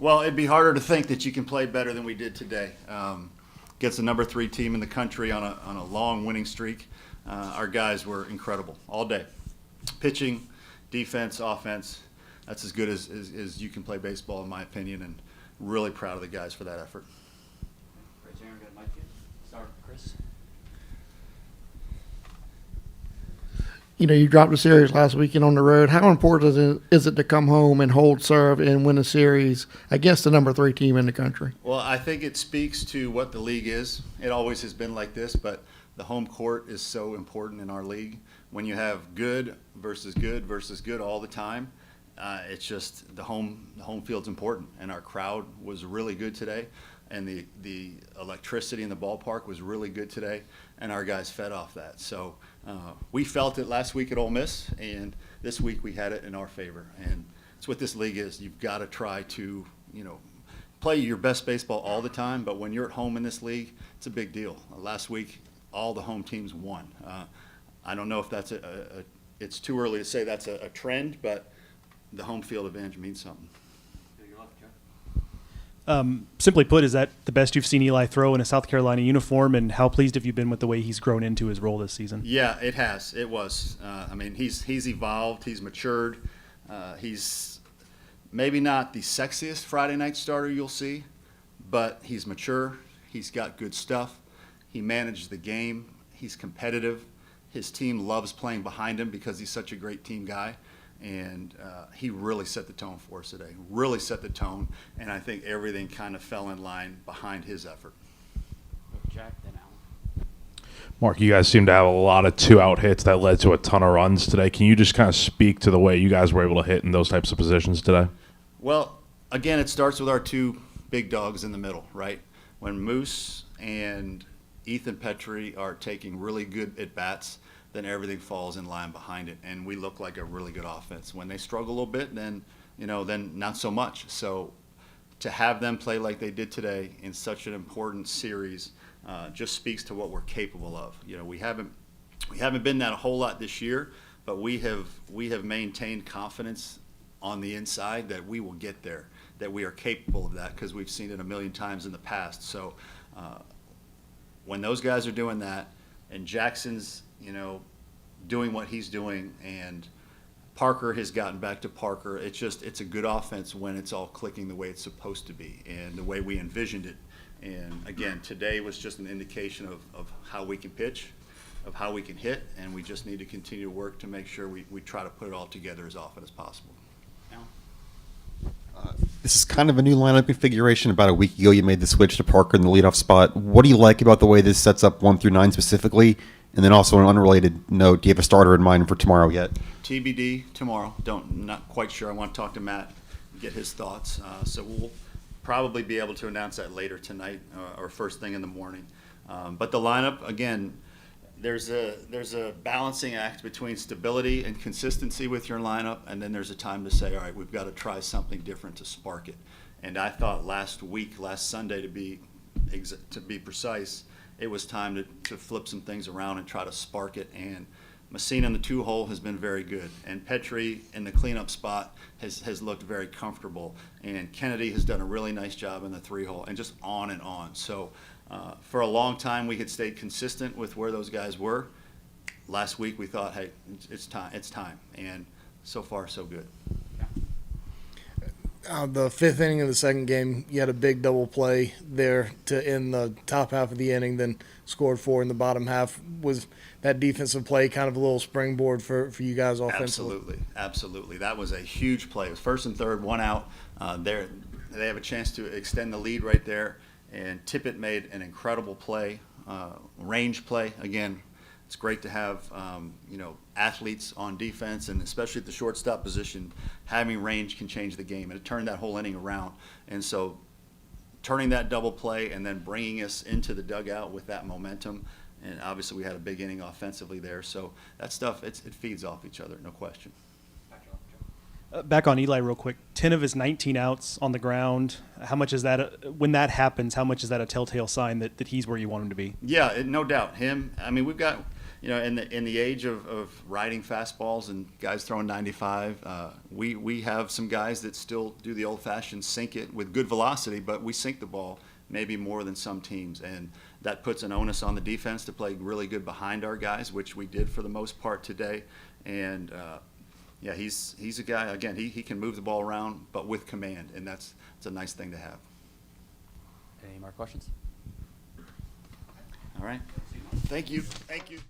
Well, it'd be harder to think that you can play better than we did today. Against the number 3 team in the country on a long winning streak. Our guys were incredible all day. Pitching, defense, offense, that's as good as you can play baseball in my opinion, and really proud of the guys for that effort. Right, Aaron, got a mic here. Start, Chris. You dropped a series last weekend on the road. How important is it to come home and hold serve and win a series against the number 3 team in the country? Well, I think it speaks to what the league is. It always has been like this, but the home court is so important in our league. When you have good versus good all the time, it's just the home field's important, and our crowd was really good today, and the electricity in the ballpark was really good today, and our guys fed off that. So we felt it last week at Ole Miss, and this week we had it in our favor, and it's what this league is. You've got to try to play your best baseball all the time, but when you're at home in this league, it's a big deal. Last week, all the home teams won. I don't know if that's it's too early to say that's a trend, but the home field advantage means something. Simply put, is that the best you've seen Eli throw in a South Carolina uniform, and how pleased have you been with the way he's grown into his role this season? Yeah, it has. It was. He's evolved. He's matured. He's maybe not the sexiest Friday night starter you'll see, but he's mature. He's got good stuff. He manages the game. He's competitive. His team loves playing behind him because he's such a great team guy. And he really set the tone for us today, really set the tone. And I think everything kind of fell in line behind his effort. Jack, then Alan. Mark, you guys seem to have a lot of 2-out hits that led to a ton of runs today. Can you just kind of speak to the way you guys were able to hit in those types of positions today? Well, again, it starts with our 2 big dogs in the middle, right? When Moose and Ethan Petrie are taking really good at-bats, then everything falls in line behind it, and we look like a really good offense. When they struggle a little bit, then not so much. So to have them play like they did today in such an important series just speaks to what we're capable of. We haven't been that a whole lot this year, but we have maintained confidence on the inside that we will get there, that we are capable of that because we've seen it a million times in the past. So when those guys are doing that, and Jackson's doing what he's doing, and Parker has gotten back to Parker, it's a good offense when it's all clicking the way it's supposed to be and the way we envisioned it. And again, today was just an indication of how we can pitch, of how we can hit, and we just need to continue to work to make sure we try to put it all together as often as possible. This is kind of a new lineup configuration. About a week ago, you made the switch to Parker in the leadoff spot. What do you like about the way this sets up 1 through 9 specifically? And then also, on an unrelated note, do you have a starter in mind for tomorrow yet? TBD tomorrow. Not quite sure. I want to talk to Matt and get his thoughts. So we'll probably be able to announce that later tonight or first thing in the morning. But the lineup, again, there's a balancing act between stability and consistency with your lineup, and then there's a time to say, all right, we've got to try something different to spark it. And I thought last Sunday, to be precise, it was time to flip some things around and try to spark it. And Messina in the 2-hole has been very good, and Petrie in the cleanup spot has looked very comfortable, and Kennedy has done a really nice job in the 3-hole, and just on and on. So for a long time we had stayed consistent with where those guys were. Last week we thought, hey, it's time, and so far so good. The 5th inning of the second game, you had a big double play there to end the top half of the inning, then scored 4 in the bottom half. Was that defensive play kind of a little springboard for you guys offensively? Absolutely. That was a huge play. It was 1st and 3rd, 1 out. They have a chance to extend the lead right there, and Tippett made an incredible play, range play. Again, it's great to have athletes on defense, and especially at the shortstop position, having range can change the game, and it turned that whole inning around. And so turning that double play and then bringing us into the dugout with that momentum, and obviously we had a big inning offensively there. So that stuff, it feeds off each other, no question. Back on Eli real quick, 10 of his 19 outs on the ground. How much is that, when that happens, how much is that a telltale sign that he's where you want him to be? Yeah, no doubt. We've got in the age of riding fastballs and guys throwing 95, we have some guys that still do the old-fashioned sink it with good velocity, but we sink the ball maybe more than some teams, and that puts an onus on the defense to play really good behind our guys, which we did for the most part today. And yeah, he's a guy, again, he can move the ball around, but with command, and it's a nice thing to have. Any more questions? All right. Thank you. Thank you.